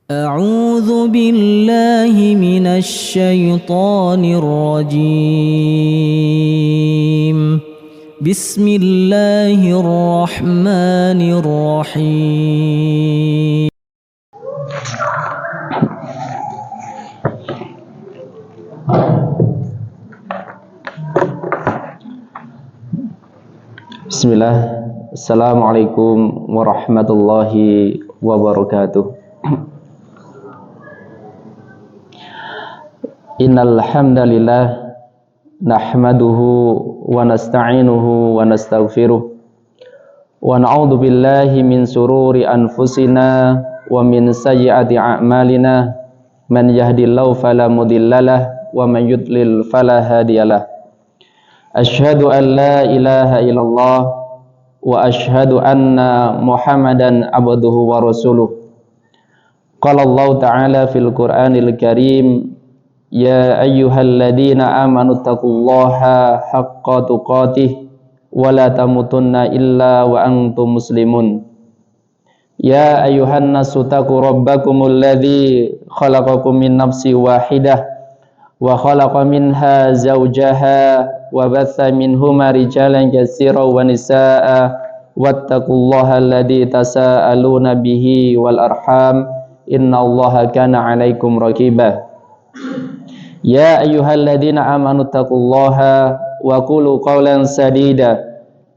أعوذ بالله من الشيطان الرجيم. بسم الله الرحمن الرحيم. Bismillah. Assalamualaikum warahmatullahi wabarakatuh. Innal hamdalillah nahmaduhu wa nasta'inuhu wa nastaghfiruh wa na'udzu billahi min sururi anfusina wa min sayyiati a'malina. Man yahdihillahu fala mudhillalah wa man yudlil fala hadiyalah. Asyhadu an la ilaha illallah wa asyhadu anna Muhammadan abduhu wa rasuluh. Qala Allah ta'ala fil Qur'anil Karim, ya ayyuhalladzina amanu taqullaha haqqa tuqatih wa la tamutunna illa wa antum muslimun. Ya ayyuhan nasu taqu rabbakumul ladzi khalaqakum min nafsin wahidah wa khalaqa minha zawjaha wa batha minhuma rijalan katsiran wa nisaa wattaqullaha alladzi tasaaluna bihi wal arham innallaha kana 'alaikum raqiba. Ya ayyuhalladzina amanu taqullaha wa qulu qawlan sadida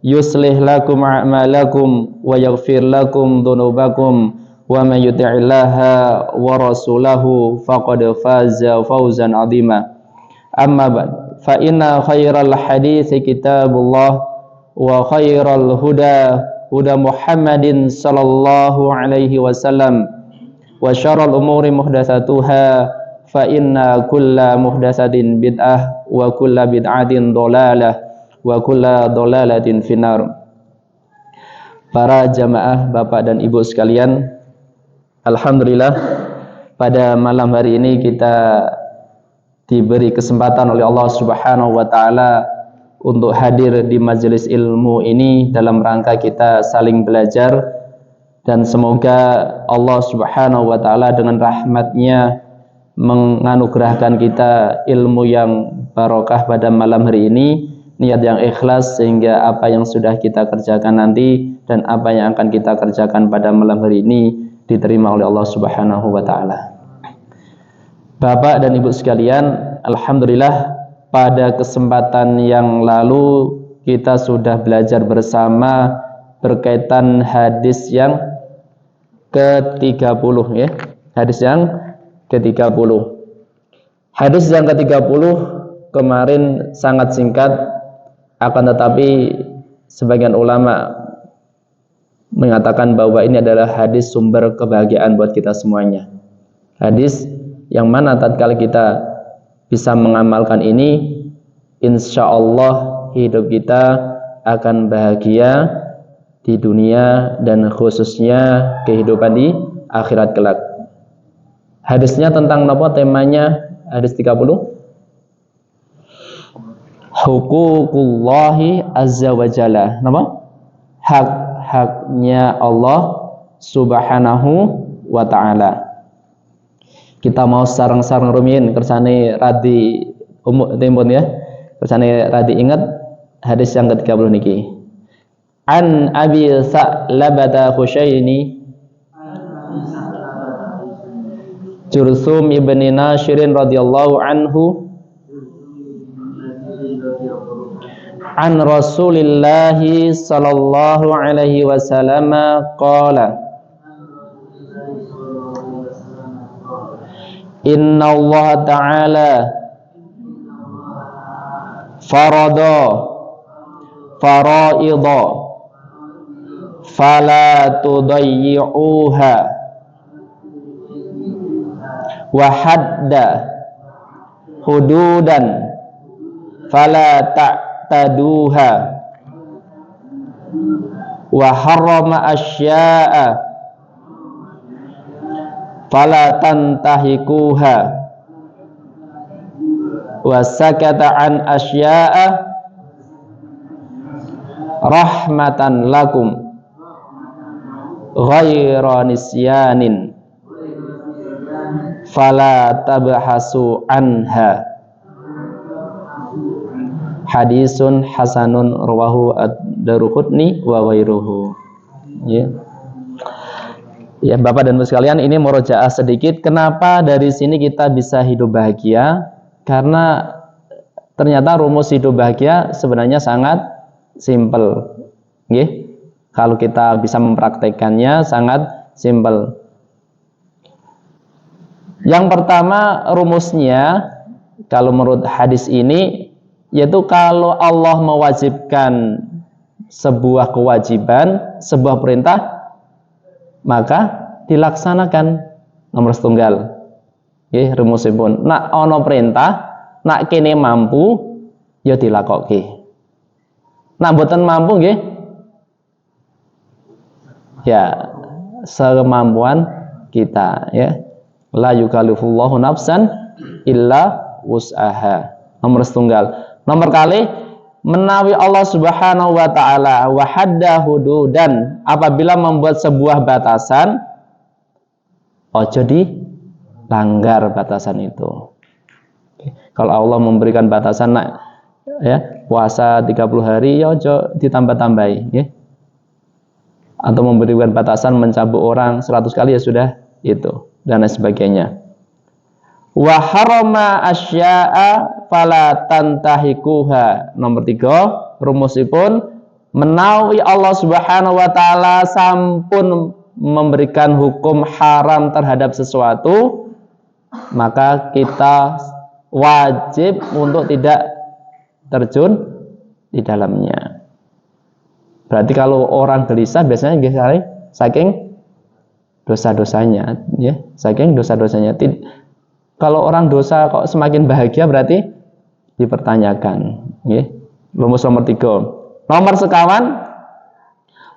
yuslih lakum a'malakum wa yaghfir lakum dhunubakum wa man yuti'illaha wa rasulahu faqad faza fawzan 'azima. Amma ba'd, fa inna khairal hadithi kitabullah wa khairal huda Muhammadin sallallahu alaihi wasallam wa syarrul umuri muhdatsatuha fa inna kulla muhdatsatin bid'ah wa kulla bid'atin dhalalah wa kulla dhalalatin finnar. Para jamaah Bapak dan Ibu sekalian, alhamdulillah pada malam hari ini kita diberi kesempatan oleh Allah Subhanahu wa taala untuk hadir di majelis ilmu ini dalam rangka kita saling belajar, dan semoga Allah Subhanahu wa taala dengan rahmatnya menganugerahkan kita ilmu yang barokah pada malam hari ini, niat yang ikhlas, sehingga apa yang sudah kita kerjakan nanti dan apa yang akan kita kerjakan pada malam hari ini diterima oleh Allah Subhanahu wa taala. Bapak dan Ibu sekalian, alhamdulillah pada kesempatan yang lalu kita sudah belajar bersama berkaitan hadis yang ke-30 ya. Hadis yang ke-30. Hadis yang ke-30 kemarin sangat singkat, akan tetapi sebagian ulama mengatakan bahwa ini adalah hadis sumber kebahagiaan buat kita semuanya. Hadis yang mana tatkala kita bisa mengamalkan ini, insya Allah hidup kita akan bahagia di dunia dan khususnya kehidupan di akhirat kelak. Hadisnya tentang apa temanya? Hadis 30. Huququllahi azza wa jalla. Napa? Hak-haknya Allah Subhanahu wa taala. Kita mau sarang-sarang rumiyin kersane radi umum timpun ya. Kersane radi ingat hadis yang ke-30 niki. An Abi Sa'labah Khusyaini Jursum ibni Nashirin radhiyallahu anhu an Rasulillahi sallallahu alaihi wasallam qala inna Allah ta'ala farada faraidha fala tudayyi'uha wa hadda hududan fala ta'taduha wa harrama asya'a fala tantahikuha wa sakata an asya'a rahmatan lakum ghaira nisyanin fala tabhasu anha. Hadisun hasanun rawahu ad-Daruqutni wa ghairuhu. Ya. Ya, Bapak dan Ibu sekalian, ini murojaah sedikit. Kenapa dari sini kita bisa hidup bahagia? Karena ternyata rumus hidup bahagia sebenarnya sangat simpel. Nggih. Kalau kita bisa mempraktekannya sangat simpel. Yang pertama rumusnya, kalau menurut hadis ini, yaitu kalau Allah mewajibkan sebuah kewajiban, sebuah perintah, maka dilaksanakan. Nomor setunggal. Nggih, rumusipun. Nak ana perintah, nak kene mampu, ya dilakokke. Nak mboten mampu nggih, ya semampuan kita, ya. La yukallifullahu nafsan illa wus'aha. Nomor setunggal. Nomor kali, menawi Allah Subhanahu wa taala wa hadda hududan, apabila membuat sebuah batasan, ojo dilanggar batasan itu. Kalau Allah memberikan batasan, ya, puasa 30 hari, ya ojo ditambah-tambahi, ya. Atau memberikan batasan mencambuk orang 100 kali, ya sudah itu, dan lain sebagainya. Wa harama asya'a fala tantahikuha. Nomor 3, rumusipun, menawi Allah Subhanahu wa taala sampun memberikan hukum haram terhadap sesuatu, maka kita wajib untuk tidak terjun di dalamnya. Berarti kalau orang gelisah biasanya saking dosa-dosanya, ya, saking dosa-dosanya. Kalau orang dosa kok semakin bahagia, berarti dipertanyakan, ya. Rumus nomor 3. Nomor sekawan,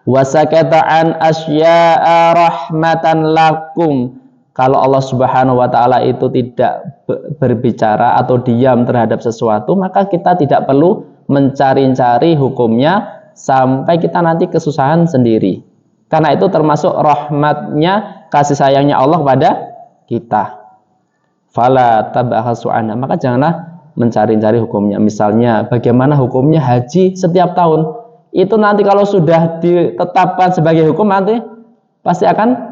wasakata an asya'a rahmatan lakum. Kalau Allah Subhanahu wa taala itu tidak berbicara atau diam terhadap sesuatu, maka kita tidak perlu mencari-cari hukumnya sampai kita nanti kesusahan sendiri. Karena itu termasuk rahmatnya, kasih sayangnya Allah kepada kita. Fala tabhasu anha, maka janganlah mencari-cari hukumnya. Misalnya bagaimana hukumnya haji setiap tahun. Itu nanti kalau sudah ditetapkan sebagai hukum, nanti pasti akan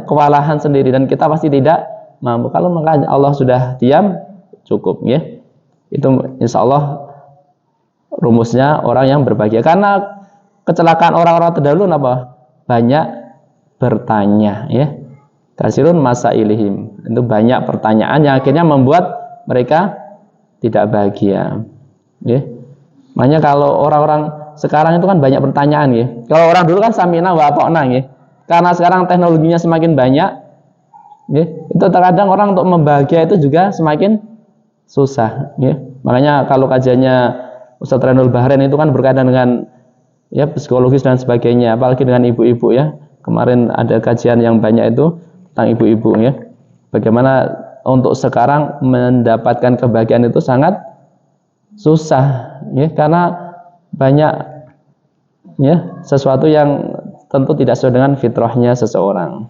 kewalahan sendiri dan kita pasti tidak mampu. Kalau maka Allah sudah diam, cukup, ya. Itu insya Allah rumusnya orang yang berbahagia. Karena kecelakaan orang-orang terdahulu apa? Banyak bertanya, ya. Kasirun masa ilihim, itu banyak pertanyaan yang akhirnya membuat mereka tidak bahagia, ya. Makanya kalau orang-orang sekarang itu kan banyak pertanyaan, ya. Kalau orang dulu kan samina wa ata'na, ya. Karena sekarang teknologinya semakin banyak, ya, itu terkadang orang untuk membahagia itu juga semakin susah, ya. Makanya kalau kajiannya Ustaz Renul Bahrain itu kan berkaitan dengan, ya, psikologis dan sebagainya, apalagi dengan ibu-ibu, ya. Kemarin ada kajian yang banyak itu tentang ibu-ibu, ya. Bagaimana untuk sekarang mendapatkan kebahagiaan itu sangat susah, ya, karena banyak, ya, sesuatu yang tentu tidak sesuai dengan fitrahnya seseorang.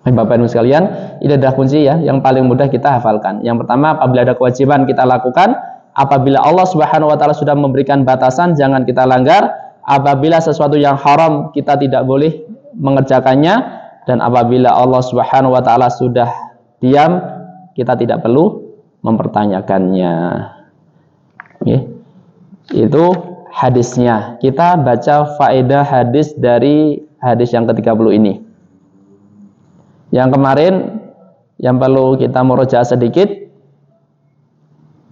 Bapak Ibu sekalian, ini adalah kunci, ya, yang paling mudah kita hafalkan. Yang pertama, apabila ada kewajiban kita lakukan. Apabila Allah Subhanahu wa taala sudah memberikan batasan, jangan kita langgar. Apabila sesuatu yang haram, kita tidak boleh mengerjakannya. Dan apabila Allah Subhanahu wa taala sudah diam, kita tidak perlu mempertanyakannya. Okay. Itu hadisnya. Kita baca faedah hadis dari hadis yang ke-30 ini. Yang kemarin yang perlu kita murojaah sedikit.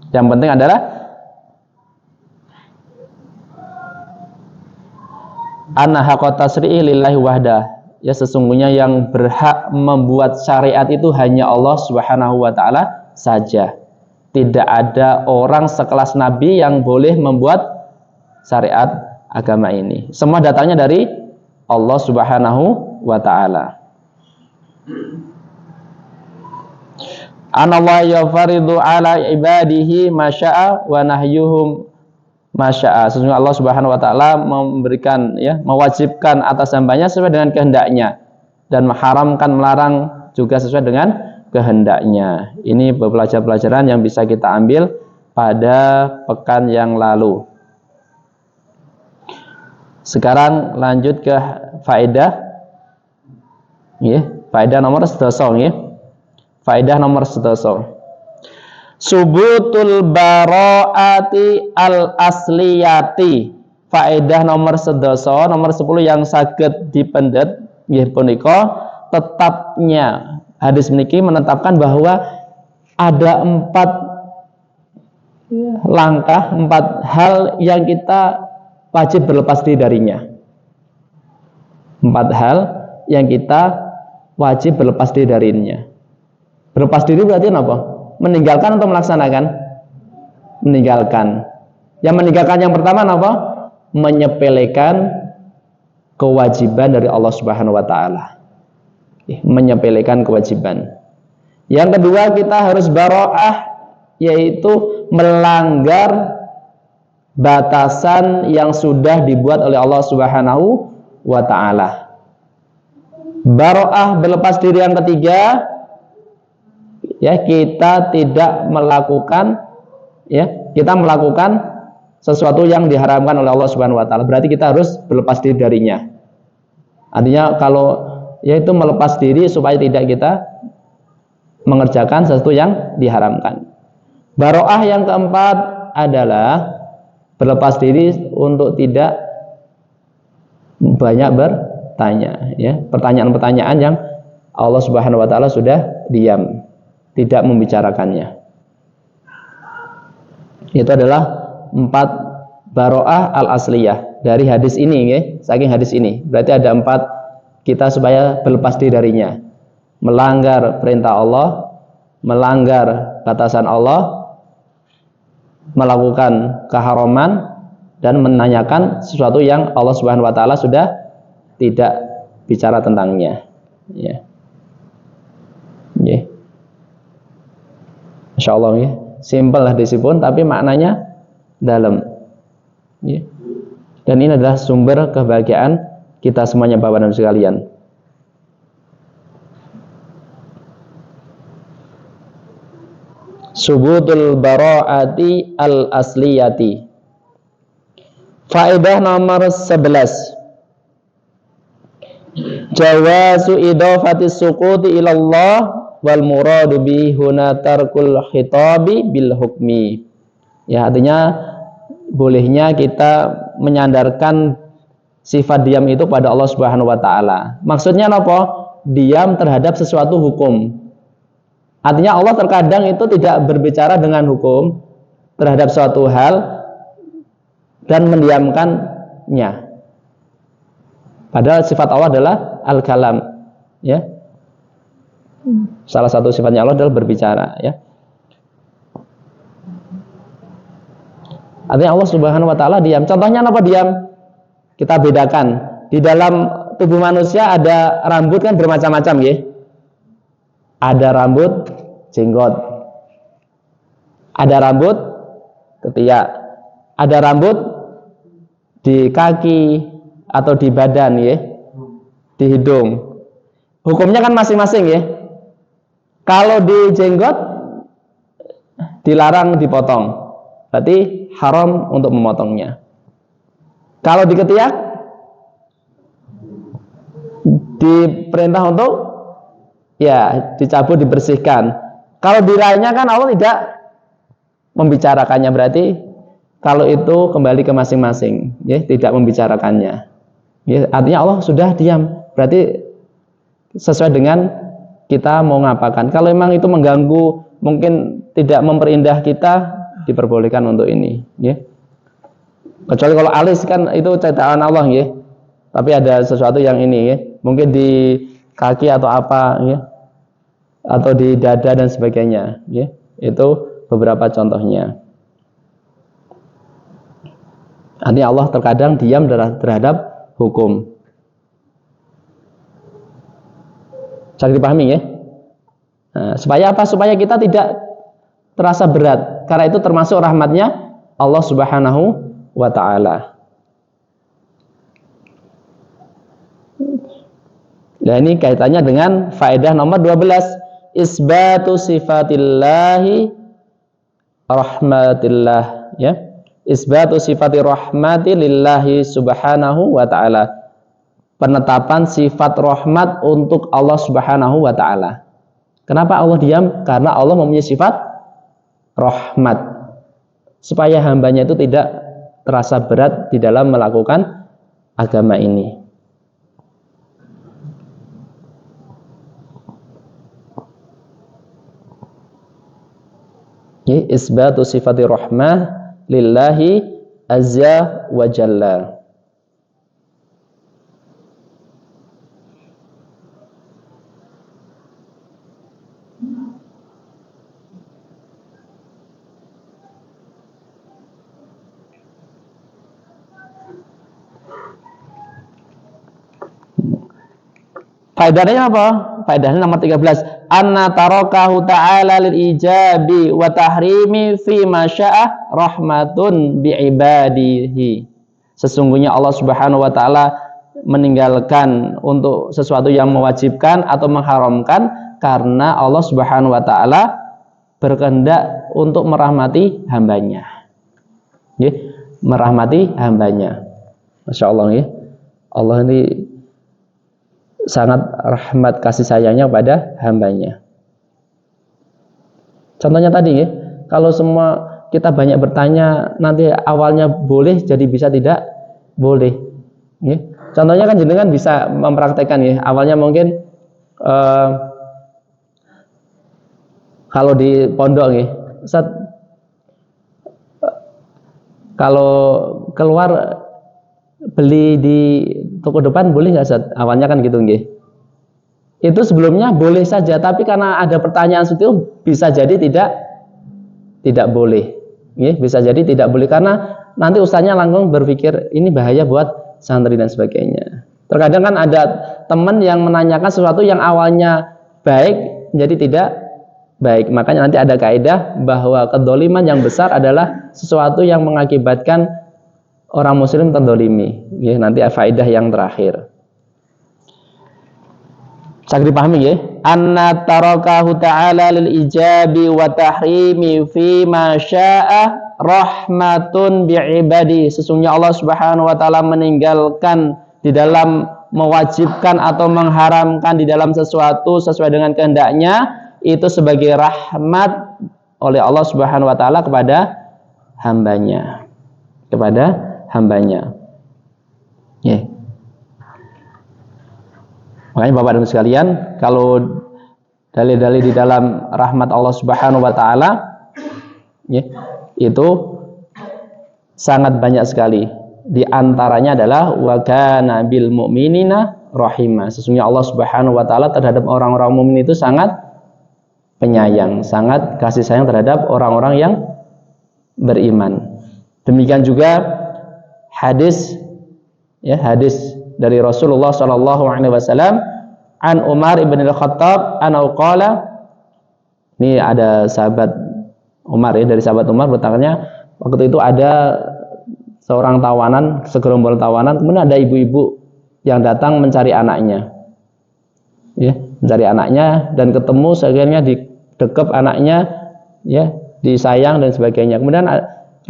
Yang penting adalah anna haqqat tasri'i lillahi wahdah. Ya, sesungguhnya yang berhak membuat syariat itu hanya Allah Subhanahu wa taala saja. Tidak ada orang sekelas Nabi yang boleh membuat syariat agama ini. Semua datangnya dari Allah Subhanahu wa taala. Anallahu yafaridu ala ibadihi masya'a wa nahyuhum masya'a. Sesungguhnya Allah Subhanahu wa taala memberikan, ya, mewajibkan atas hambanya sesuai dengan kehendaknya dan mengharamkan, melarang juga sesuai dengan kehendaknya. Ini pelajaran yang bisa kita ambil pada pekan yang lalu. Sekarang lanjut ke faedah. Faedah nomor 11. Faedah nomor 11. Subutul bara'ati al-asliyati. Faedah nomor 11, nomor 10 yang saged dipendet nggih punika tetapnya hadis niki menetapkan bahwa ada 4 langkah, 4 hal yang kita wajib berlepas diri darinya. 4 hal yang kita wajib berlepas diri darinya. Berlepas diri berarti apa? Meninggalkan atau melaksanakan? Meninggalkan. Yang meninggalkan yang pertama apa? Menyepelekan kewajiban dari Allah Subhanahu wa taala. Menyepelekan kewajiban. Yang kedua, kita harus bara'ah, yaitu melanggar batasan yang sudah dibuat oleh Allah Subhanahu wa taala. Bara'ah, berlepas diri yang ketiga, kita tidak melakukan kita melakukan sesuatu yang diharamkan oleh Allah Subhanahu wa taala. Berarti kita harus berlepas diri darinya. Artinya kalau yaitu melepas diri supaya tidak kita mengerjakan sesuatu yang diharamkan. Bara'ah yang keempat adalah berlepas diri untuk tidak banyak bertanya, pertanyaan-pertanyaan yang Allah Subhanahu wa taala sudah diam, tidak membicarakannya. Itu adalah 4 bara'ah al-asliyah dari hadis ini, saking hadis ini. Berarti ada 4 kita supaya berlepas diri darinya. Melanggar perintah Allah, melanggar batasan Allah, melakukan keharaman, dan menanyakan sesuatu yang Allah Subhanahu wa taala sudah tidak bicara tentangnya. Insyaallah simpel hadisipun tapi maknanya dalam. Dan ini adalah sumber kebahagiaan kita semuanya Bapak dan sekalian. Subutul bara'ati al-asliyati. Faedah nomor 11. Jawazu idafati suquti ilallah wal muradu bi huna tarkul khitabi bil hukmi. Artinya bolehnya kita menyandarkan sifat diam itu pada Allah Subhanahu wa taala. Maksudnya apa? Diam terhadap sesuatu hukum. Artinya Allah terkadang itu tidak berbicara dengan hukum terhadap suatu hal dan mendiamkannya. Padahal sifat Allah adalah al-kalam, Salah satu sifatnya Allah adalah berbicara, Artinya Allah Subhanahu wa taala diam. Contohnya apa diam? Kita bedakan. Di dalam tubuh manusia ada rambut kan bermacam-macam, Ada rambut jenggot. Ada rambut ketiak. Ada rambut di kaki atau di badan, Di hidung. Hukumnya kan masing-masing, Kalau di jenggot dilarang dipotong. Berarti haram untuk memotongnya. Kalau di ketiak diperintah untuk dicabut, dibersihkan. Kalau di lainnya kan Allah tidak membicarakannya, berarti kalau itu kembali ke masing-masing, tidak membicarakannya. Artinya Allah sudah diam, berarti sesuai dengan kita mau ngapakan. Kalau memang itu mengganggu, mungkin tidak memperindah kita, diperbolehkan untuk ini, Kecuali kalau alis kan itu ciptaan Allah, Tapi ada sesuatu yang ini, mungkin di kaki atau apa, atau di dada dan sebagainya, Itu beberapa contohnya. Artinya Allah terkadang diam terhadap hukum. Bisa dipahami, supaya apa? Supaya kita tidak terasa berat. Karena itu termasuk rahmatnya Allah Subhanahu wa ta'ala. Nah, ini kaitannya dengan faedah nomor 12, isbatu sifatillahi rahmatillah, ya. Isbatu sifati rahmati lillahi subhanahu wa ta'ala. Penetapan sifat rahmat untuk Allah subhanahu wa ta'ala. Kenapa Allah diam? Karena Allah mempunyai sifat rahmat, supaya hambanya itu tidak terasa berat di dalam melakukan agama ini. Isbatu sifati rahmah lillahi azza wa jalla. Faedahnya apa? Faedahnya nomor 13. Anna tarakahu ta'ala lil ijabi wa tahrimi fi ma syaa rahmatun bi ibadihi. Sesungguhnya Allah Subhanahu wa taala meninggalkan untuk sesuatu yang mewajibkan atau mengharamkan karena Allah Subhanahu wa taala berkehendak untuk merahmati hambanya. Ya, merahmati hambanya. Masya Allah, ya. Allah ini sangat rahmat kasih sayangnya pada hambanya. Contohnya tadi, ya, kalau semua kita banyak bertanya, nanti awalnya boleh jadi bisa tidak boleh, ya. Contohnya kan jenengan bisa mempraktekkan, ya, awalnya mungkin kalau di pondok, ya, Ustaz, kalau keluar beli di toko depan boleh nggak, Ustaz? Awalnya kan gitu, nggih. Itu sebelumnya boleh saja, tapi karena ada pertanyaan itu bisa jadi tidak boleh. Nggih, bisa jadi tidak boleh karena nanti ustaznya langsung berpikir ini bahaya buat santri dan sebagainya. Terkadang kan ada teman yang menanyakan sesuatu yang awalnya baik jadi tidak baik. Makanya nanti ada kaidah bahwa kedzaliman yang besar adalah sesuatu yang mengakibatkan orang muslim terdolimi, ya, nanti faedah yang terakhir. Bisa dipahami, ya? Anna tarakahu ta'ala lil ijabi wa tahrimi fi ma syaa rahmatun bi ibadi. Sesungguhnya Allah Subhanahu wa taala meninggalkan di dalam mewajibkan atau mengharamkan di dalam sesuatu sesuai dengan kehendaknya itu sebagai rahmat oleh Allah Subhanahu wa taala kepada hambanya. Ya. Makanya Bapak dan sekalian, kalau dalil-dalil di dalam rahmat Allah Subhanahu wa taala, ya, itu sangat banyak sekali. Di antaranya adalah wa kana bil mu'minina rahima. Sesungguhnya Allah Subhanahu wa taala terhadap orang-orang mukmin itu sangat penyayang, sangat kasih sayang terhadap orang-orang yang beriman. Demikian juga hadis, ya, hadis dari Rasulullah sallallahu alaihi wasallam an Umar ibn al-Khattab anau qala, ini ada sahabat Umar, ya, dari sahabat Umar bertanya, waktu itu ada seorang tawanan, segerombol tawanan, kemudian ada ibu-ibu yang datang mencari anaknya, ya, mencari anaknya dan ketemu, akhirnya didekep anaknya, ya, disayang dan sebagainya. Kemudian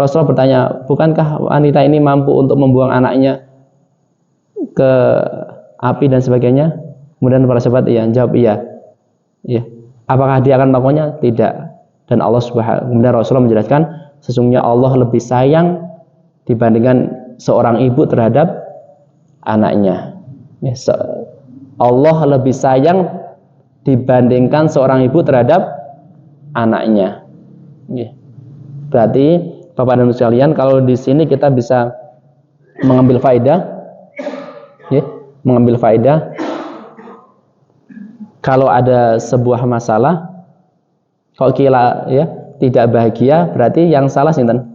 Rasulullah bertanya, bukankah wanita ini mampu untuk membuang anaknya ke api dan sebagainya? Kemudian para sahabat jawab iya. Ya. Apakah dia akan melakukannya? Tidak. Dan kemudian Rasulullah menjelaskan, sesungguhnya Allah lebih sayang dibandingkan seorang ibu terhadap anaknya. Ya, Allah lebih sayang dibandingkan seorang ibu terhadap anaknya. Ya. Berarti Bapak dan Ibu sekalian, kalau di sini kita bisa mengambil faedah, ya, mengambil faedah. Kalau ada sebuah masalah, kalau kita, ya, tidak bahagia, berarti yang salah sinten?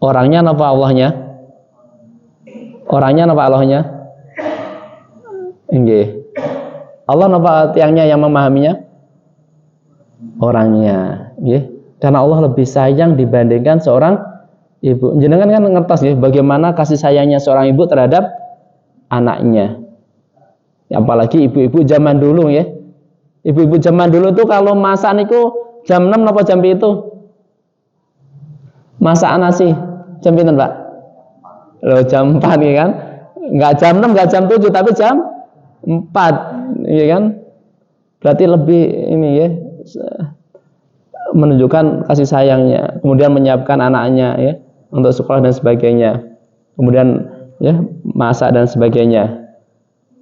Orangnya apa Allahnya? Orangnya apa Allahnya? Nggih. Allah apa tiangnya yang memahaminya? Orangnya, nggih. Karena Allah lebih sayang dibandingkan seorang ibu. Jenengan kan ngertos, ya, bagaimana kasih sayangnya seorang ibu terhadap anaknya. Apalagi ibu-ibu zaman dulu ya. Ibu-ibu zaman dulu tuh kalau masak niku jam 6 apa jam itu? Masak nasi jam pinten, Pak? Loh, jam 4 ya kan? Enggak jam 6, enggak jam 7, tapi jam 4 ya kan? Berarti lebih ini ya, menunjukkan kasih sayangnya, kemudian menyiapkan anaknya ya untuk sekolah dan sebagainya, kemudian ya masak dan sebagainya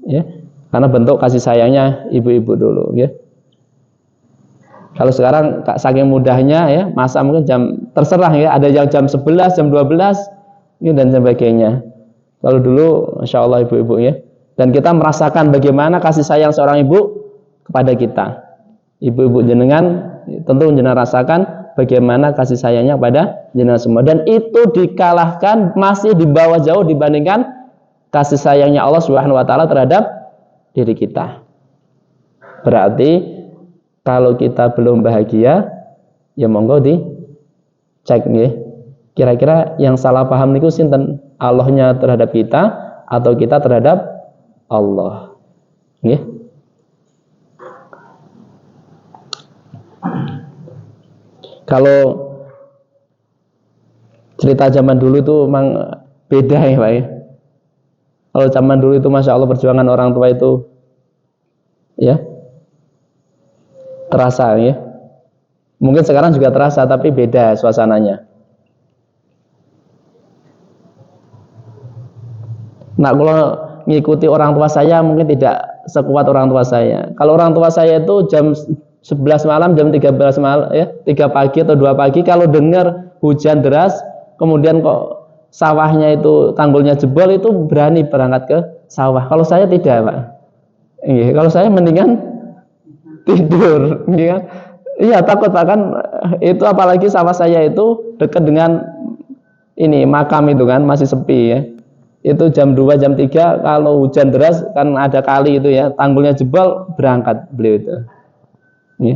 ya, karena bentuk kasih sayangnya ibu-ibu dulu ya. Kalau sekarang saking mudahnya ya, masak mungkin jam terserah ya, ada yang jam 11, jam 12 ya, dan sebagainya. Kalau dulu Masya Allah ibu-ibu ya, dan kita merasakan bagaimana kasih sayang seorang ibu kepada kita. Ibu-ibu jenengan tentu jenengan rasakan bagaimana kasih sayangnya kepada jenengan semua, dan itu dikalahkan, masih di bawah jauh dibandingkan kasih sayangnya Allah Subhanahu wa taala terhadap diri kita. Berarti kalau kita belum bahagia, ya monggo dicek nggih. Kira-kira yang salah paham niku sinten? Allahnya terhadap kita atau kita terhadap Allah? Nggih. Kalau cerita zaman dulu itu memang beda ya Pak ya. Kalau zaman dulu itu Masya Allah perjuangan orang tua itu ya terasa ya. Mungkin sekarang juga terasa tapi beda suasananya. Nah, kalau ngikuti orang tua saya mungkin tidak sekuat orang tua saya. Kalau orang tua saya itu jam 11 malam, jam 13 malam ya, 3 pagi atau 2 pagi kalau dengar hujan deras, kemudian kok sawahnya itu tanggulnya jebol, itu berani berangkat ke sawah. Kalau saya tidak, Pak. Iya, kalau saya mendingan tidur, iya. Iya, takut Pak, kan itu apalagi sawah saya itu dekat dengan ini makam itu kan, masih sepi ya. Itu jam 2, jam 3 kalau hujan deras kan ada kali itu ya, tanggulnya jebol, berangkat beliau itu. Ya,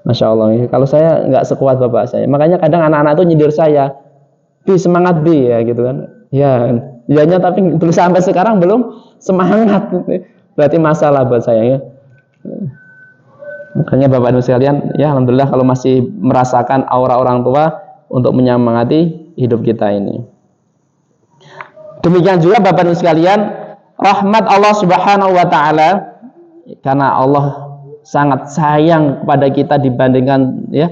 Masya Allah ya. Kalau saya nggak sekuat bapak saya, makanya kadang anak-anak itu nyindir saya, Bi semangat Bi ya gitu kan. Ya, ianya tapi belum sampai sekarang belum semangat. Berarti masalah buat saya ya. Makanya bapak ibu sekalian ya, alhamdulillah kalau masih merasakan aura orang tua untuk menyemangati hidup kita ini. Demikian juga bapak ibu sekalian, rahmat Allah Subhanahu wa taala, karena Allah sangat sayang kepada kita dibandingkan ya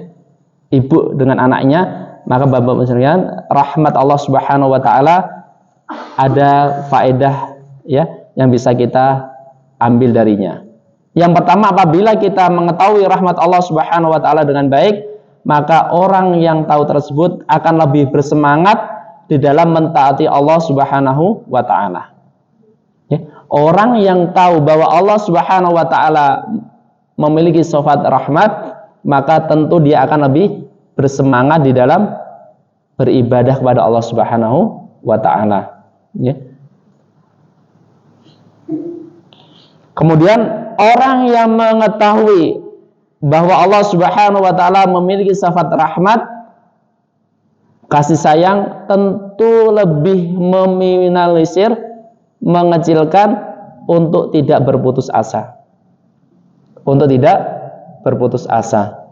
ibu dengan anaknya, maka bapak-bapak sekalian, rahmat Allah Subhanahu wa taala ada faedah ya yang bisa kita ambil darinya. Yang pertama, apabila kita mengetahui rahmat Allah Subhanahu wa taala dengan baik, maka orang yang tahu tersebut akan lebih bersemangat di dalam mentaati Allah Subhanahu wa taala. Ya, orang yang tahu bahwa Allah Subhanahu wa taala memiliki sifat rahmat, maka tentu dia akan lebih bersemangat di dalam beribadah kepada Allah Subhanahu wa taala ya. Kemudian orang yang mengetahui bahwa Allah Subhanahu wa taala memiliki sifat rahmat, kasih sayang, tentu lebih meminimalisir, mengecilkan untuk tidak berputus asa. Untuk tidak berputus asa.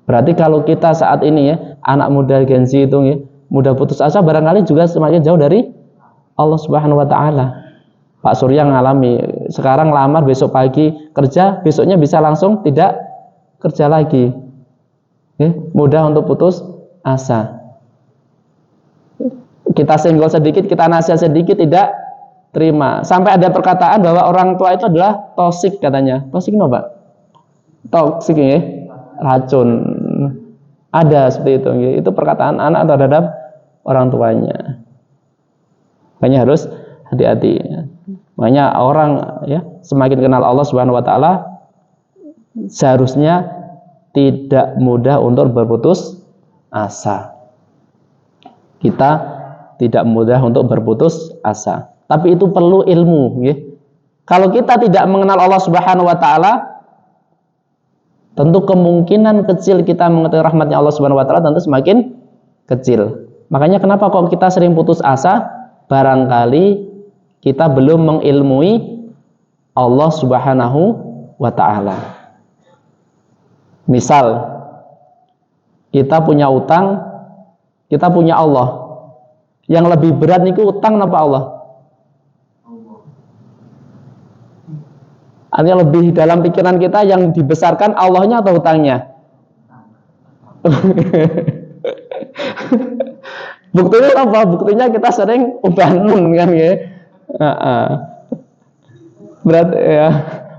Berarti kalau kita saat ini ya, anak muda Gen Z itu ya, mudah putus asa, barangkali juga semakin jauh dari Allah Subhanahu wa taala. Pak Surya ngalami, sekarang lamar, besok pagi kerja, besoknya bisa langsung tidak kerja lagi. Ya, mudah untuk putus asa. Kita senggol sedikit, kita nasihat sedikit, tidak terima. Sampai ada perkataan bahwa orang tua itu adalah toksik katanya. Toksik no, Pak? Toksik ya, racun. Ada seperti itu ya. Itu perkataan anak terhadap orang tuanya. Makanya harus hati-hati. Makanya orang ya semakin kenal Allah Subhanahu wa taala, seharusnya tidak mudah untuk berputus asa. Kita tidak mudah untuk berputus asa. Tapi itu perlu ilmu ya. Kalau kita tidak mengenal Allah Subhanahu wa taala, tentu kemungkinan kecil kita mengetahui rahmatnya Allah Subhanahu wa taala tentu semakin kecil. Makanya kenapa kok kita sering putus asa? Barangkali kita belum mengilmui Allah Subhanahu wa ta'ala. Misal kita punya utang, kita punya Allah. Yang lebih berat niku utang napa Allah? Artinya lebih dalam pikiran kita yang dibesarkan Allahnya atau hutangnya? Buktinya apa? Buktinya kita sering ubanan kan ya. Berarti ya,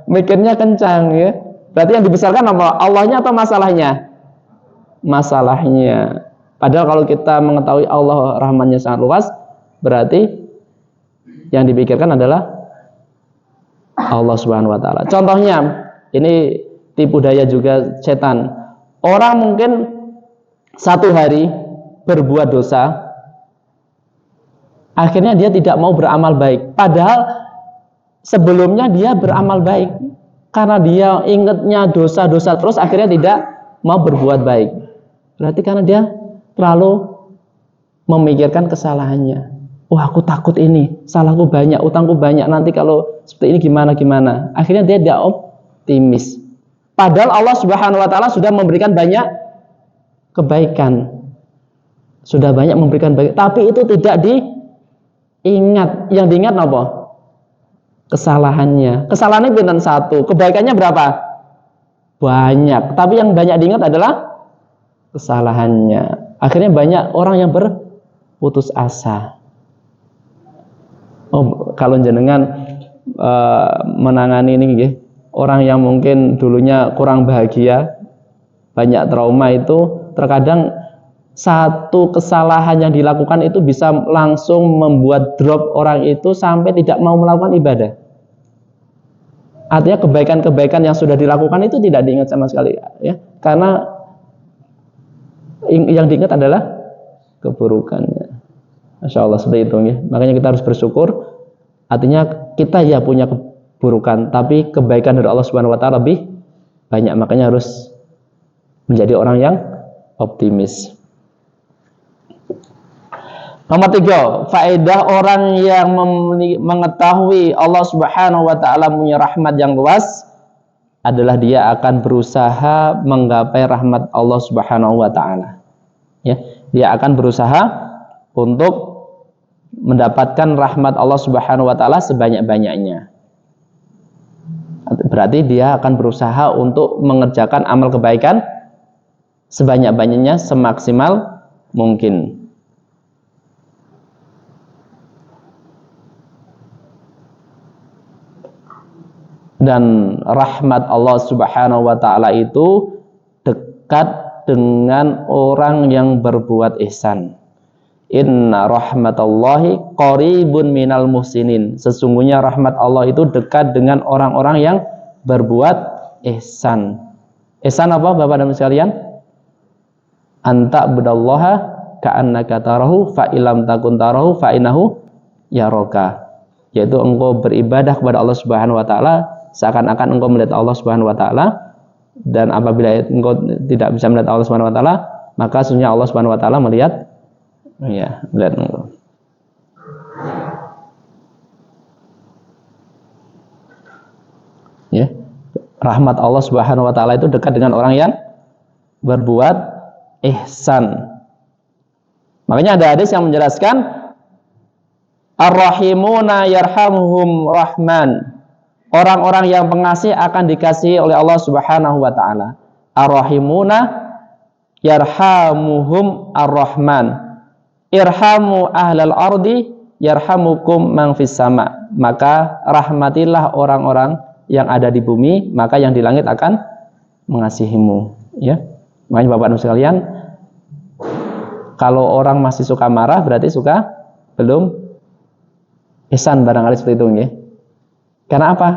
mikirnya kencang ya. Berarti yang dibesarkan apa? Allahnya atau masalahnya? Masalahnya. Padahal kalau kita mengetahui Allah rahmannya sangat luas, berarti yang dipikirkan adalah Allah Subhanahu wa ta'ala. Contohnya, ini tipu daya juga setan. Orang mungkin satu hari berbuat dosa, akhirnya dia tidak mau beramal baik. Padahal sebelumnya dia beramal baik. Karena dia ingatnya dosa-dosa terus, akhirnya tidak mau berbuat baik. Berarti karena dia terlalu memikirkan kesalahannya. Wah, aku takut ini, salahku banyak, utangku banyak, nanti kalau seperti ini gimana. Akhirnya dia tidak optimis. Padahal Allah Subhanahu wa ta'ala sudah memberikan banyak kebaikan. Sudah banyak memberikan baik, tapi itu tidak diingat. Yang diingat apa? Kesalahannya. Kesalahannya bintang satu, kebaikannya berapa? Banyak. Tapi yang banyak diingat adalah kesalahannya. Akhirnya banyak orang yang berputus asa. Oh, kalau jenengan menangani ini, orang yang mungkin dulunya kurang bahagia, banyak trauma itu, terkadang satu kesalahan yang dilakukan itu bisa langsung membuat drop orang itu sampai tidak mau melakukan ibadah. Artinya kebaikan-kebaikan yang sudah dilakukan itu tidak diingat sama sekali, ya, karena yang diingat adalah keburukannya. Masya Allah, seperti itu ya. Makanya kita harus bersyukur. Artinya kita ya punya keburukan, tapi kebaikan dari Allah Subhanahu wa ta'ala lebih banyak. Makanya harus menjadi orang yang optimis. Nomor 3, faedah orang yang mengetahui Allah Subhanahu wa ta'ala punya rahmat yang luas adalah dia akan berusaha menggapai rahmat Allah Subhanahu wa ta'ala. Ya, dia akan berusaha untuk mendapatkan rahmat Allah Subhanahu wa ta'ala sebanyak-banyaknya. Berarti dia akan berusaha untuk mengerjakan amal kebaikan sebanyak-banyaknya, semaksimal mungkin. Dan rahmat Allah Subhanahu wa ta'ala itu dekat dengan orang yang berbuat ihsan. Inna rahmatallahi qaribun minal muhsinin. Sesungguhnya rahmat Allah itu dekat dengan orang-orang yang berbuat ihsan. Ihsan apa Bapak dan Ibu sekalian? Anta budallaha ka'annaka tarahu fa ilam takun tarahu fa innahu yaraka. Yaitu engkau beribadah kepada Allah Subhanahu wa ta'ala seakan-akan engkau melihat Allah Subhanahu wa ta'ala, dan apabila engkau tidak bisa melihat Allah Subhanahu wa ta'ala, maka sesungguhnya Allah Subhanahu wa ta'ala melihat engkau. Ya. Rahmat Allah Subhanahu wa ta'ala itu dekat dengan orang yang berbuat ihsan. Makanya ada hadis yang menjelaskan ar-rahimuna yarhamuhum rahman. Orang-orang yang pengasih akan dikasihi oleh Allah Subhanahu wa ta'ala. Ar-rahimuna yarhamuhum ar-rahman. Irhamu ahlal ardi yarhamukum man fis sama. Maka rahmatilah orang-orang yang ada di bumi, maka yang di langit akan mengasihimu. Ya. Makanya Bapak Ibu sekalian, kalau orang masih suka marah berarti suka belum ihsan, barangkali seperti itu ya. Karena apa?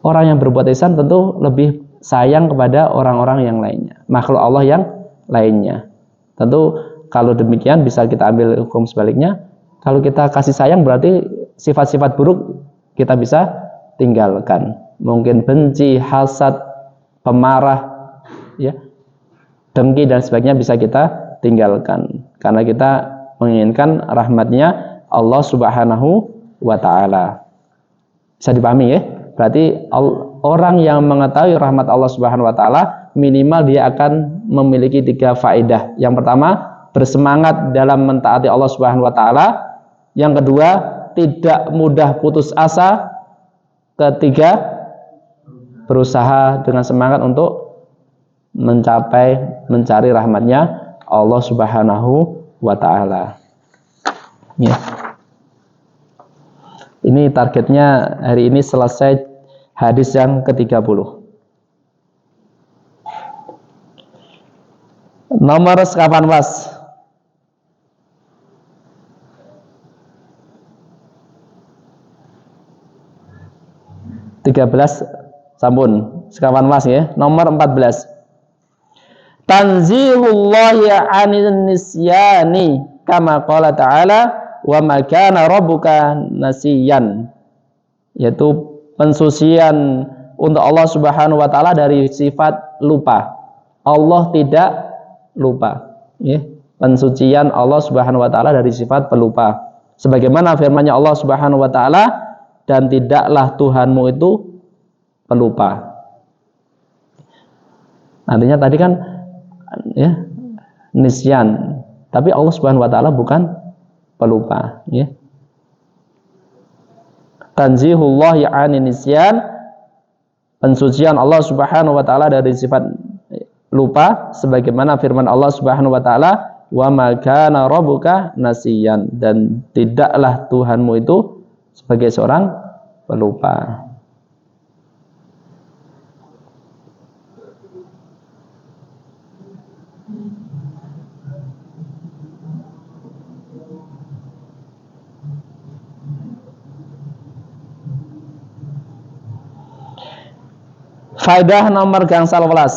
Orang yang berbuat ihsan tentu lebih sayang kepada orang-orang yang lainnya, makhluk Allah yang lainnya. Tentu kalau demikian bisa kita ambil hukum sebaliknya. Kalau kita kasih sayang berarti sifat-sifat buruk kita bisa tinggalkan. Mungkin benci, hasad, pemarah, ya, dengki dan sebagainya bisa kita tinggalkan. Karena kita menginginkan rahmatnya Allah Subhanahu wa ta'ala. Bisa dipahami ya? Berarti orang yang mengetahui rahmat Allah Subhanahu wa taala minimal dia akan memiliki 3 faedah. Yang pertama, bersemangat dalam mentaati Allah Subhanahu wa taala. Yang kedua, tidak mudah putus asa. Ketiga, berusaha dengan semangat untuk mencari rahmatnya Allah Subhanahu wa taala. Ya. Ini targetnya hari ini selesai hadis yang ke-30. Nomor sekapan Mas? (13) sampun. Sekapan Mas ya. Nomor 14. Tanzihullahi 'anil nisyani kama qala ta'ala wa ma kana rabbuka nasiyan, yaitu pensucian untuk Allah Subhanahu wa taala dari sifat lupa. Allah tidak lupa, ya. Pensucian Allah Subhanahu wa taala dari sifat pelupa. Sebagaimana firman-Nya Allah Subhanahu wa taala, dan tidaklah Tuhanmu itu pelupa. Artinya tadi kan ya nisyan, tapi Allah Subhanahu wa taala bukan pelupa, ya. Tanzihullah ya'ani nisyan, pensucian Allah Subhanahu wa taala dari sifat lupa, sebagaimana firman Allah Subhanahu wa taala, wa ma kana rabbuka nasiyan, dan tidaklah Tuhanmu itu sebagai seorang pelupa. Faedah nomor gangsal welas.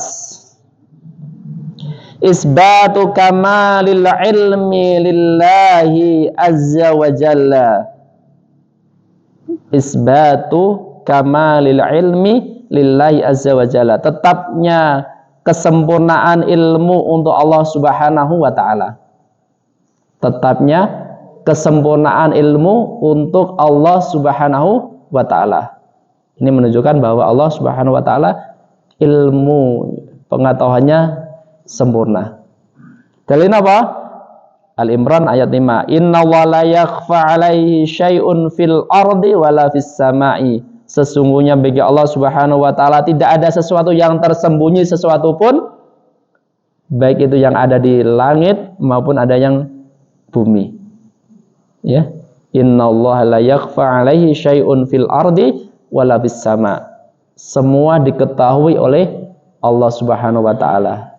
Isbatu kamalil ilmi lillahi azza wa jalla. Isbatu kamalil ilmi lillahi azza wa jalla. Tetapnya kesempurnaan ilmu untuk Allah Subhanahu wa taala. Tetapnya kesempurnaan ilmu untuk Allah Subhanahu wa taala. Ini menunjukkan bahwa Allah Subhanahu wa taala ilmu pengetahuannya sempurna. Dalilnya apa? Al-Imran ayat 5. Innallaha la yakhfa 'alaihi syai'un fil ardi wala fis sama'i. Sesungguhnya bagi Allah Subhanahu wa taala tidak ada sesuatu yang tersembunyi sesuatu pun, baik itu yang ada di langit maupun ada yang bumi. Ya. Innallaha la yakhfa 'alaihi syai'un fil ardi wala bis sama. Semua diketahui oleh Allah Subhanahu wa taala,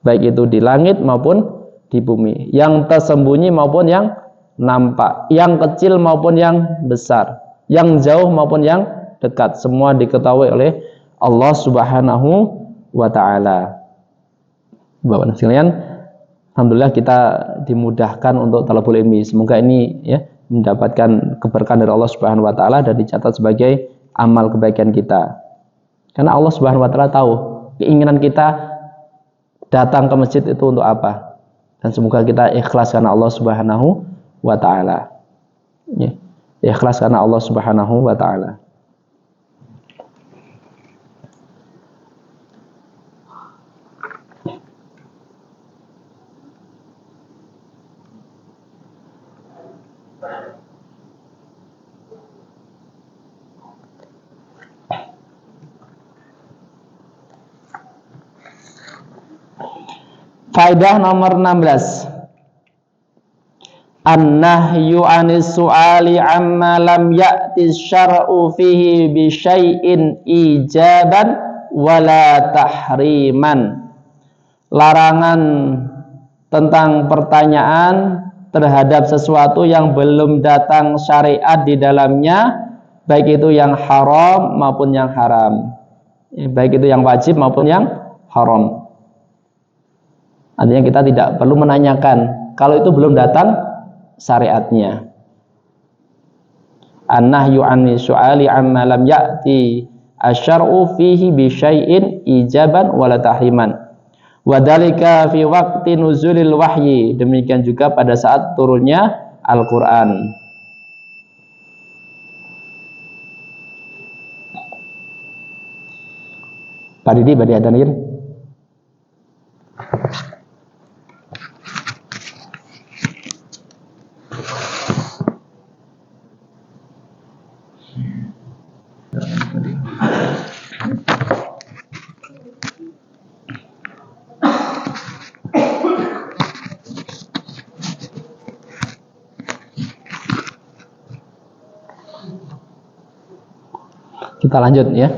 baik itu di langit maupun di bumi, yang tersembunyi maupun yang nampak, yang kecil maupun yang besar, yang jauh maupun yang dekat, semua diketahui oleh Allah Subhanahu wa taala. Bapak sekalian, alhamdulillah kita dimudahkan untuk talabul ilmi. Semoga ini ya mendapatkan keberkahan dari Allah Subhanahu wa taala dan dicatat sebagai amal kebaikan kita. Karena Allah Subhanahu wa taala tahu keinginan kita datang ke masjid itu untuk apa. Dan semoga kita ikhlas karena Allah Subhanahu wa taala. Ya, ikhlas karena Allah Subhanahu wa taala. Faedah nomor 16. An-nahyu 'anis su'ali 'amma lam ya'ti syar'u fihi bi syai'in ijaban wala tahriman. Larangan tentang pertanyaan terhadap sesuatu yang belum datang syariat di dalamnya, baik itu yang haram maupun yang haram, baik itu yang wajib maupun yang haram. Artinya kita tidak perlu menanyakan kalau itu belum datang syariatnya. An-nahyu 'ani su'ali 'amma lam ya'ti asy-syar'u fihi bi syai'in ijaban wala tahriman. Wa dzalika fi waqti nuzulil wahyi. Demikian juga pada saat turunnya Al-Qur'an. Pak Didi badi adanin. Kita lanjut ya.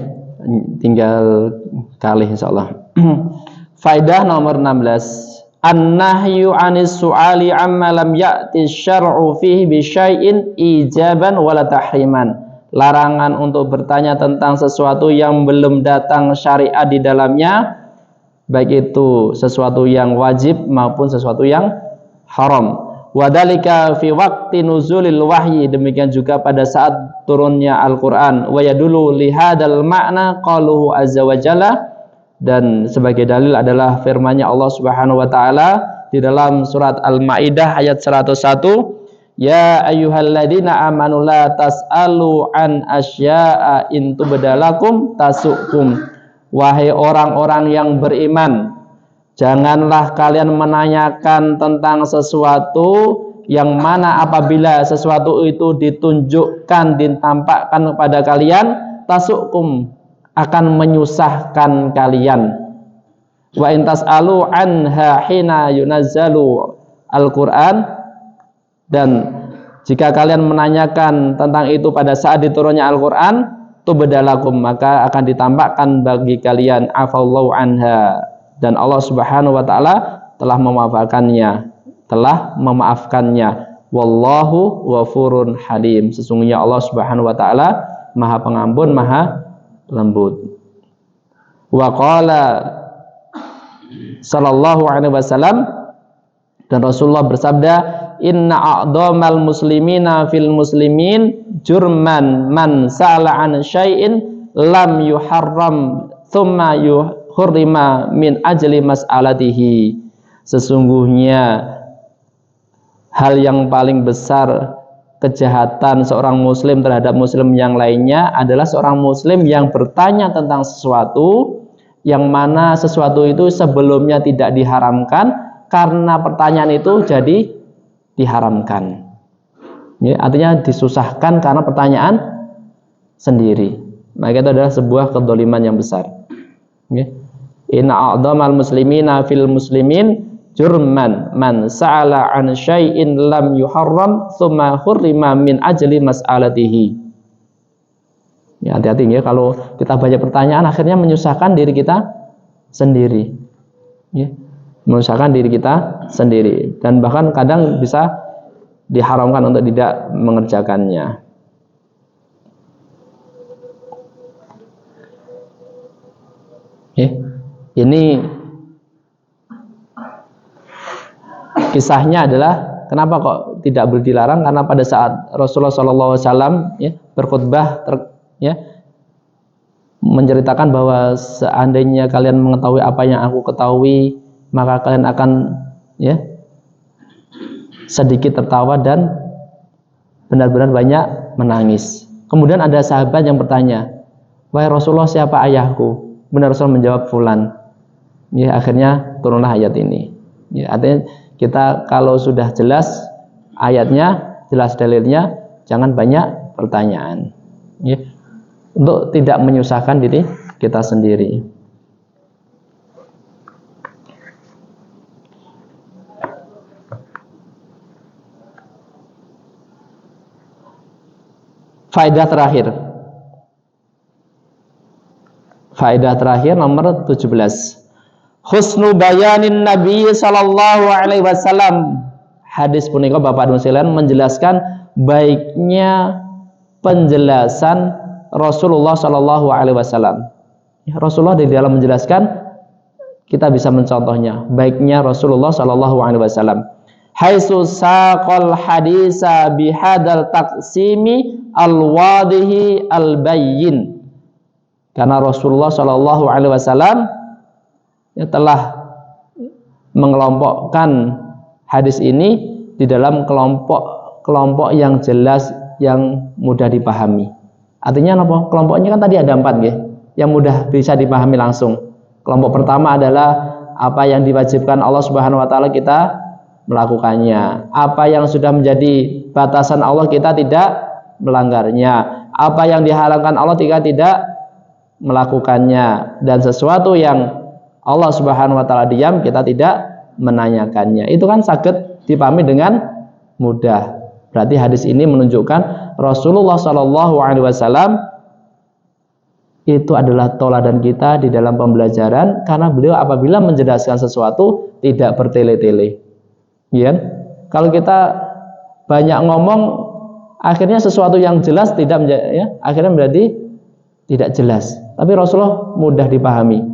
Tinggal kali insyaallah. Faidah nomor 16. An-nahyu 'anis su'ali 'amma lam ya'ti syar'u fihi bi syai'in ijaban wala tahriman. Larangan untuk bertanya tentang sesuatu yang belum datang syariat di dalamnya, baik itu sesuatu yang wajib maupun sesuatu yang haram. Wadhalika fi waqti nuzulil wahyi, demikian juga pada saat turunnya Al-Qur'an. Wa yadullu li hadzal ma'na qaluhu azza wa jalla, dan sebagai dalil adalah firman-Nya Allah Subhanahu wa taala di dalam surat Al-Maidah ayat 101, ya ayyuhalladzina amanu la tas'alu an asya'a in tubdalakum tasukum. Wahai orang-orang yang beriman, janganlah kalian menanyakan tentang sesuatu yang mana apabila sesuatu itu ditunjukkan, ditampakkan kepada kalian, tasukum, akan menyusahkan kalian. Wa in tas'alu anha hina yunazzalu Al-Qur'an, dan jika kalian menanyakan tentang itu pada saat diturunnya Al-Qur'an, tubdalakum, maka akan ditampakkan bagi kalian, afallahu anha, dan Allah Subhanahu wa taala telah memaafkannya. Wallahu ghafurun halim. Sesungguhnya Allah Subhanahu wa taala Maha Pengampun, Maha Lembut. Wa qala sallallahu alaihi wasallam, dan Rasulullah bersabda, inna a'dhamal muslimina fil muslimin jurman man sa'ala an syai'in lam yuharram thumma hurrima min ajli mas'alatihi. Sesungguhnya hal yang paling besar kejahatan seorang muslim terhadap muslim yang lainnya adalah seorang muslim yang bertanya tentang sesuatu yang mana sesuatu itu sebelumnya tidak diharamkan, karena pertanyaan itu jadi diharamkan. Ya, artinya disusahkan karena pertanyaan sendiri. Maka itu adalah sebuah kedzaliman yang besar. Ya. Inna a'dhamal muslimina fil muslimin jurman man sa'ala an syai'in lam yuharram thumma hurrima min ajli mas'alatihi. Ya, hati-hati ya, kalau kita banyak pertanyaan akhirnya menyusahkan diri kita sendiri. Ya. Menyusahkan diri kita sendiri, dan bahkan kadang bisa diharamkan untuk tidak mengerjakannya. Ya. Ini kisahnya adalah kenapa kok tidak boleh dilarang, karena pada saat Rasulullah SAW ya, berkhutbah ya, menceritakan bahwa seandainya kalian mengetahui apa yang aku ketahui, maka kalian akan ya sedikit tertawa dan benar-benar banyak menangis. Kemudian ada sahabat yang bertanya, wahai Rasulullah, siapa ayahku? Benar, Rasul menjawab, fulan. Ya, akhirnya turunlah ayat ini. Ya, artinya kita kalau sudah jelas ayatnya, jelas dalilnya, jangan banyak pertanyaan. Ya, untuk tidak menyusahkan diri kita sendiri. Faedah terakhir nomor 17. Husnu bayanin Nabi sallallahu alaihi wasallam. Hadis punika Bapak dan sekalian menjelaskan baiknya penjelasan Rasulullah sallallahu alaihi wasallam. Rasulullah di dalam menjelaskan kita bisa mencontohnya, baiknya Rasulullah sallallahu alaihi wasallam. Haitsu saqal hadisa bihadzal taqsimi al-wadhihi al-bayyin. Karena Rasulullah sallallahu alaihi wasallam telah mengelompokkan hadis ini di dalam kelompok yang jelas, yang mudah dipahami. Artinya apa? Kelompoknya kan tadi ada 4 ya. yang mudah bisa dipahami langsung. Kelompok pertama adalah apa yang diwajibkan Allah Subhanahu wa taala kita melakukannya. Apa yang sudah menjadi batasan Allah kita tidak melanggarnya. Apa yang diharamkan Allah kita tidak melakukannya. Dan sesuatu yang Allah Subhanahu wa taala diam, kita tidak menanyakannya. Itu kan sakit dipahami dengan mudah. Berarti hadis ini menunjukkan Rasulullah Shallallahu alaihi wasallam itu adalah toladan kita di dalam pembelajaran, karena beliau apabila menjelaskan sesuatu tidak bertele-tele. Ya, kalau kita banyak ngomong, akhirnya sesuatu yang jelas tidak ya, akhirnya berarti tidak jelas. Tapi Rasulullah mudah dipahami.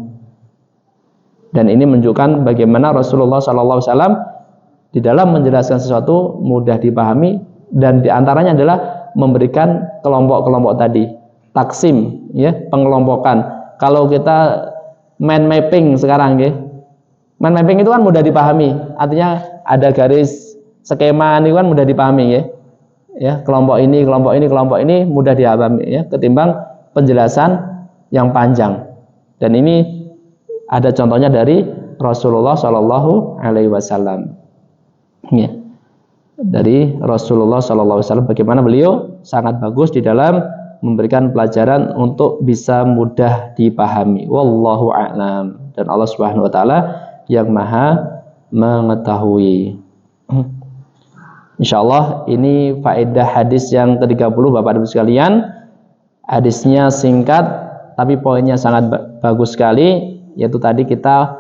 Dan ini menunjukkan bagaimana Rasulullah SAW di dalam menjelaskan sesuatu mudah dipahami, dan diantaranya adalah memberikan kelompok-kelompok tadi, taksim, ya, pengelompokan. Kalau kita mind mapping sekarang, ya, mind mapping itu kan mudah dipahami. Artinya ada garis skema ini kan mudah dipahami, ya. Ya, kelompok ini, kelompok ini, kelompok ini mudah dipahami, ya, ketimbang penjelasan yang panjang. Dan ini ada contohnya dari Rasulullah Shallallahu alaihi wasallam. Ya. Dari Rasulullah Shallallahu alaihi wasallam bagaimana beliau sangat bagus di dalam memberikan pelajaran untuk bisa mudah dipahami. Wallahu a'lam. Dan Allah Subhanahu wa taala yang Maha mengetahui. Insyaallah ini faedah hadis yang ke-30 Bapak Ibu sekalian. Hadisnya singkat tapi poinnya sangat bagus sekali, yaitu tadi kita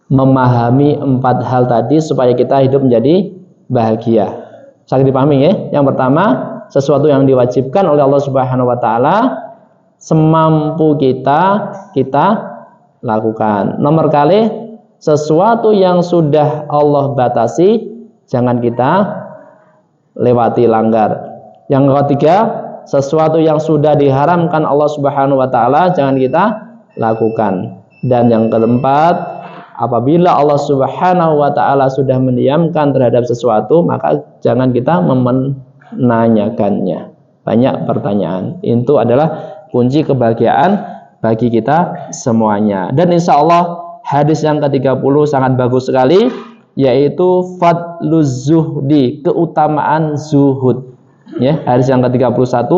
memahami 4 hal tadi supaya kita hidup menjadi bahagia. Sangat dipahami, ya. Yang pertama, sesuatu yang diwajibkan oleh Allah Subhanahu wa taala semampu kita lakukan. Nomor kali, sesuatu yang sudah Allah batasi jangan kita lewati, langgar. Yang ketiga, sesuatu yang sudah diharamkan Allah Subhanahu wa taala jangan kita lakukan. Dan yang keempat, apabila Allah Subhanahu wa taala sudah mendiamkan terhadap sesuatu, maka jangan kita menanyakannya. Banyak pertanyaan. Itu adalah kunci kebahagiaan bagi kita semuanya. Dan insya Allah hadis yang ke-30 sangat bagus sekali, yaitu fadluz zuhdi, keutamaan zuhud. Ya, hadis yang ke-31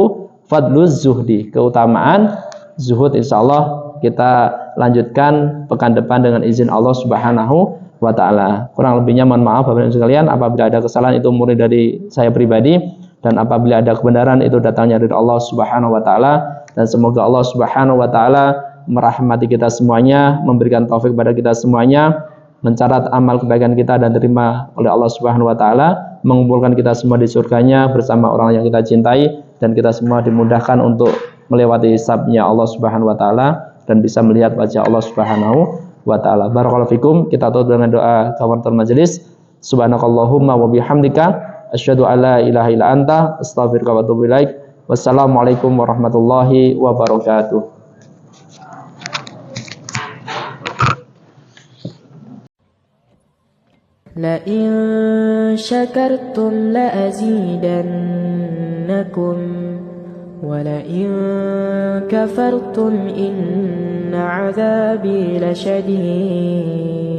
fadluz zuhdi, keutamaan zuhud. Insya Allah kita lanjutkan pekan depan dengan izin Allah Subhanahu wa taala. Kurang lebihnya mohon maaf Bapak Ibu sekalian, apabila ada kesalahan itu murni dari saya pribadi, dan apabila ada kebenaran itu datangnya dari Allah Subhanahu wa taala. Dan semoga Allah Subhanahu wa taala merahmati kita semuanya, memberikan taufik kepada kita semuanya, mencatat amal kebaikan kita dan diterima oleh Allah Subhanahu wa taala, mengumpulkan kita semua di surganya bersama orang yang kita cintai, dan kita semua dimudahkan untuk melewati hisabnya Allah Subhanahu wa taala dan bisa melihat wajah Allah Subhanahu wa taala. Barakallahu fikum. Kita tutup dengan doa kafaratul majelis. Subhanakallahumma wa bihamdika asyhadu an la ilaha illa anta astaghfiruka wa atubu ilaik. Wassalamualaikum warahmatullahi wabarakatuh. لئن شكرتم لأزيدنكم ولئن كفرتم إن عذابي لشديد